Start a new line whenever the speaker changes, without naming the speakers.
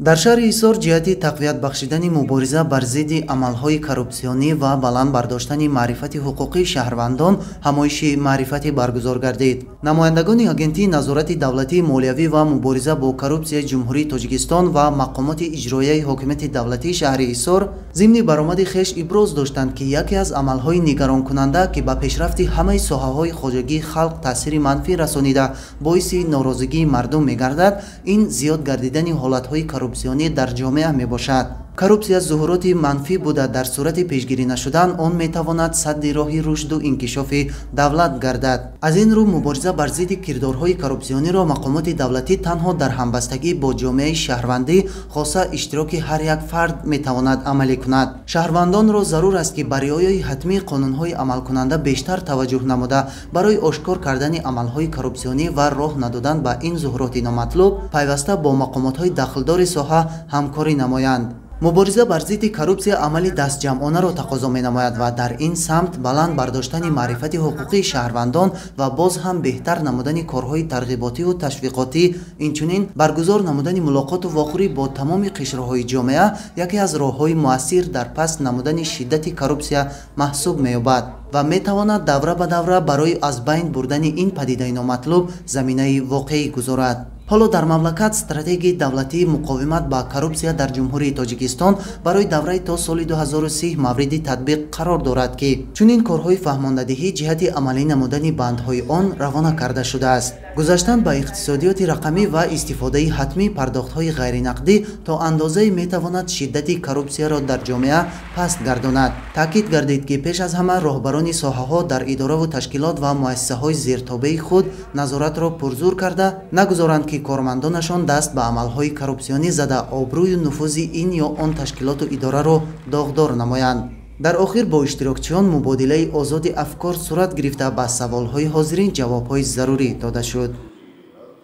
дар шаҳри ҳисор ҷиҳати тақвият бахшидани мубориза бар зидди амалҳои коррупсионӣ ва баланд бардоштани маърифати ҳуқуқии шаҳрвандон ҳамоиши маърифатӣ баргузор гардид. намояндагони агентии назорати давлатии молиявӣ ва мубориза бо коррупсияи ҷумҳурии Тоҷикистон ва мақомоти иҷроияи ҳокимияти давлатии шаҳри ҳисор зимни баромади хеш иброз доштанд ки яке аз амалҳои нигаронкунанда ки ба пешрафти ҳамаи соҳаҳои хоҷагии халқ таъсири манфӣ расонида боиси норозигии мардум мегардад, ин зиёд гардидани ҳолатҳои коррупсионӣ дар ҷомеа мебошад. коррупсия зуҳуроти манфӣ буда дар сурати пешгирӣ нашудан он метавонад садди роҳи рушду инкишофи давлат гардад. аз ин рӯ мубориза бар зидди кирдорҳои коррупсиониро мақомоти давлатӣ танҳо дар ҳамбастагӣ бо ҷомеаи шаҳрвандӣ хоса иштироки ҳар як фард метавонад амалӣ кунад. шаҳрвандонро зарур аст ки ба риояи ҳатмии қонунҳои амалкунанда бештар таваҷҷӯҳ намуда барои ошкор кардани амалҳои коррупсионӣ ва роҳ надодан ба ин зуҳуроти номатлуб пайваста бо мақомотҳои дахлдори соҳа ҳамкорӣ намоянд. мубориза бар зидди коррупсия амали дастҷамъонаро тақозо менамояд ва дар ин самт баланд бардоштани маърифати ҳуқуқии шаҳрвандон ва боз ҳам беҳтар намудани корҳои тарғиботиву ташвиқотӣ, инчунин баргузор намудани мулоқоту вохӯрӣ бо тамоми қишраҳои ҷомеа яке аз роҳҳои муассир дар паст намудани шиддати коррупсия маҳсуб меёбад ва метавонад давра ба давра барои аз байн бурдани ин падидаи номатлуб заминаи воқеӣ гузорад. ҳоло дар мамлакат стратегияи давлатии муқовимат ба коррупсия дар ҷумҳурии Тоҷикистон барои давраи то соли 2030 мавриди татбиқ қарор дорад ки чунин корҳои фаҳмондадиҳӣ ҷиҳати амалӣ намудани бандҳои он равона карда шудааст. гузаштан ба иқтисодиёти рақамӣ ва истифодаи ҳатмии пардохтҳои ғайринақдӣ то андозае метавонад шиддати коррупсияро дар ҷомеа паст гардонад. таъкид гардид ки пеш аз ҳама роҳбарони соҳаҳо дар идораву ташкилот ва муассисаҳои зертобаи худ назоратро пурзур карда нагузоранд ки кормандонашон даст ба амалҳои коррупсионӣ зада обрӯю нуфузи ин ё он ташкилоту идораро доғдор намоянд. дар охир бо иштирокчиён мубодилаи озоди афкор сурат гирифта ба саволҳои ҳозирин ҷавобҳои зарурӣ дода шуд.